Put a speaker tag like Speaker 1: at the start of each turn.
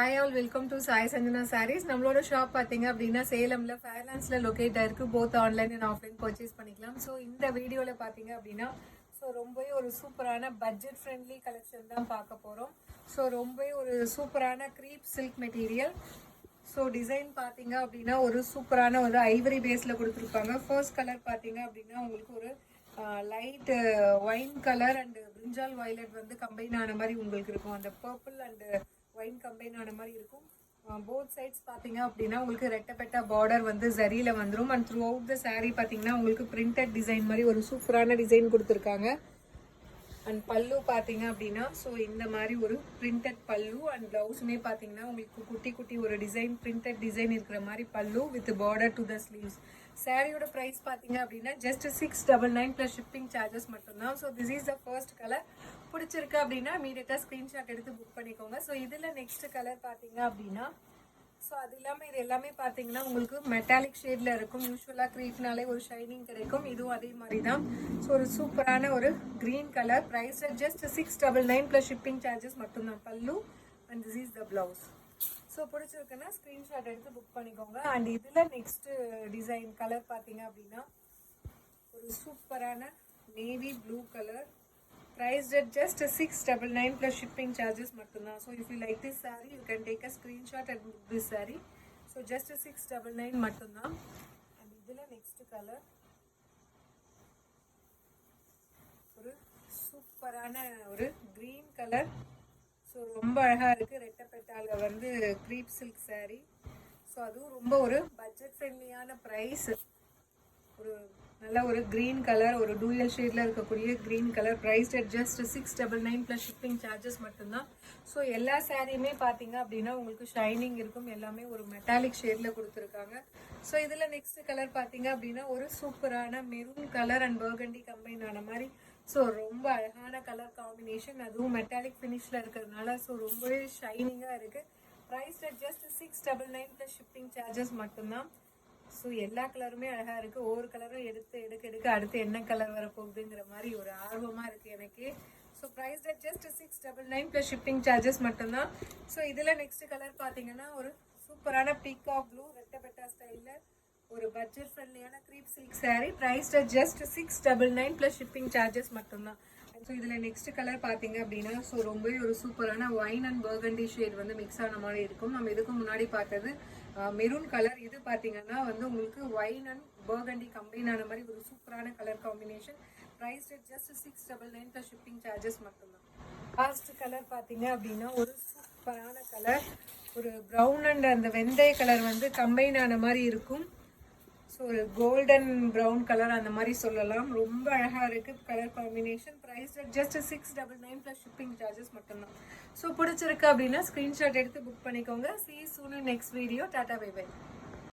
Speaker 1: Hi all, welcome to Sai Sanjana Sarees. நம்மளோட shop பாத்தீங்க அப்படின்னா சேலம்ல ஃபேர்லாண்ட்ஸ்ல லொகேட் ஆயிருக்கு. Both online and offline purchase பண்ணிக்கலாம். ஸோ இந்த வீடியோல பாத்தீங்க அப்படின்னா ரொம்பவே ஒரு சூப்பரான பட்ஜெட் ஃப்ரெண்ட்லி கலெக்ஷன் தான் பார்க்க போறோம். ஸோ ரொம்பவே ஒரு சூப்பரான creep silk material. So design பார்த்தீங்க அப்படின்னா ஒரு சூப்பரான ஒரு ஐவரி பேஸில் கொடுத்துருப்பாங்க. ஃபர்ஸ்ட் கலர் பார்த்தீங்க அப்படின்னா உங்களுக்கு ஒரு light wine colour and brinjal violet வந்து கம்பைன் ஆன மாதிரி உங்களுக்கு இருக்கும். அந்த பர்பிள் அண்ட் ஒயின் கம்பைன் ஆன மாதிரி இருக்கும். போத் சைட்ஸ் பார்த்தீங்க அப்படின்னா உங்களுக்கு ரெட்டப்பெட்டா பார்டர் வந்து ஜரியில் வந்துடும். And through out the sari பார்த்தீங்கன்னா உங்களுக்கு பிரிண்டட் டிசைன் மாதிரி ஒரு சூப்பரான டிசைன் கொடுத்துருக்காங்க. அண்ட் பல்லு பார்த்தீங்க அப்படின்னா இந்த மாதிரி ஒரு பிரிண்டட் பல்லு அண்ட் பிளவுஸுமே பார்த்தீங்கன்னா உங்களுக்கு குட்டி குட்டி ஒரு டிசைன் பிரிண்டட் டிசைன் இருக்கிற மாதிரி பல்லு with border to the sleeves. சாரியோட ப்ரைஸ் பார்த்தீங்க அப்படின்னா ஜஸ்ட் 699 ப்ளஸ் ஷிப்பிங் சார்ஜஸ் மட்டும்தான். So this is the first colour. பிடிச்சிருக்கு அப்படின்னா இமீடியட்டாக ஸ்க்ரீன்ஷாட் எடுத்து புக் பண்ணிக்கோங்க. ஸோ இதில் நெக்ஸ்ட் கலர் பார்த்தீங்க அப்படின்னா அது இல்லாமல் இது எல்லாமே பார்த்தீங்கன்னா உங்களுக்கு மெட்டாலிக் ஷேடில் இருக்கும். யூஸ்வலாக க்ரீப்னாலே ஒரு ஷைனிங் கிடைக்கும். இதுவும் அதே மாதிரி தான். ஸோ ஒரு சூப்பரான ஒரு green colour. Price just 699 plus shipping charges மட்டும்தான். Pallu and this is the blouse. So பிடிச்சிருக்குன்னா ஸ்க்ரீன்ஷாட் எடுத்து புக் பண்ணிக்கோங்க. அண்ட் இதில் நெக்ஸ்ட் டிசைன் கலர் பார்த்தீங்க அப்படின்னா ஒரு சூப்பரான navy blue colour. Priced at just 699 plus shipping charges mattumda. So if you like this saree, you can take a screenshot and book this saree. So just 699 mattumda. And idhula next color oru superana oru green color. So romba alaga irukku. Retta petala vandu crepe silk saree. So adu romba oru budget friendly ana price. ஒரு நல்ல ஒரு green colour, ஒரு dual ஷேடில் இருக்கக்கூடிய green colour. Price at just 699 plus shipping charges மட்டும்தான். So எல்லா சாரியுமே பார்த்தீங்க அப்படின்னா உங்களுக்கு ஷைனிங் இருக்கும். எல்லாமே ஒரு மெட்டாலிக் ஷேடில் கொடுத்துருக்காங்க. ஸோ இதில் நெக்ஸ்ட் கலர் பார்த்தீங்க அப்படின்னா ஒரு சூப்பரான maroon colour and burgundy combine ஆன மாதிரி. ஸோ ரொம்ப அழகான கலர் காம்பினேஷன். அதுவும் மெட்டாலிக் ஃபினிஷில் இருக்கிறதுனால ரொம்பவே ஷைனிங்காக இருக்குது. Price at just 699 plus shipping charges மட்டும்தான். ஸோ எல்லா கலருமே அழகாக இருக்குது. ஒவ்வொரு கலரும் எடுக்க அடுத்து என்ன கலர் வரப்போகுதுங்கிற மாதிரி ஒரு ஆர்வமாக இருக்குது எனக்கு. So price at just 699 plus shipping charges மட்டும்தான். ஸோ இதில் நெக்ஸ்ட் கலர் பார்த்தீங்கன்னா ஒரு சூப்பரான பீகாக் ப்ளூ ரெட்டபெட்டா ஸ்டைலில் ஒரு பட்ஜெட் ஃப்ரெண்ட்லியான crepe silk sari. Price at just 699 plus shipping charges மட்டும்தான். ஸோ இதில் நெக்ஸ்ட் கலர் பார்த்தீங்க அப்படின்னா ரொம்பவே ஒரு சூப்பரான ஒயின் அண்ட் பர்கண்டி ஷேட் வந்து மிக்ஸ் ஆன மாதிரி இருக்கும். நம்ம இதுக்கு முன்னாடி பார்த்தது மெரூன் கலர். இது பார்த்தீங்கன்னா உங்களுக்கு ஒயின் அண்ட் பர்கண்டி கம்பைன் ஆன மாதிரி ஒரு சூப்பரான colour combination. Price just 699 plus shipping charges மட்டும்தான். லாஸ்ட் கலர் பார்த்தீங்க அப்படின்னா ஒரு சூப்பரான கலர். ஒரு ப்ரௌன் அண்ட் அந்த வெந்தய கலர் வந்து கம்பைன் ஆன மாதிரி இருக்கும். ஸோ ஒரு கோல்டன் ப்ரௌன் கலர் அந்த மாதிரி சொல்லலாம். ரொம்ப அழகாக இருக்குது colour combination. Price just 699 plus shipping charges மட்டும்தான். ஸோ பிடிச்சிருக்கு அப்படின்னா ஸ்க்ரீன்ஷாட் எடுத்து புக் பண்ணிக்கோங்க. See you soon in next video. Tata, bye bye.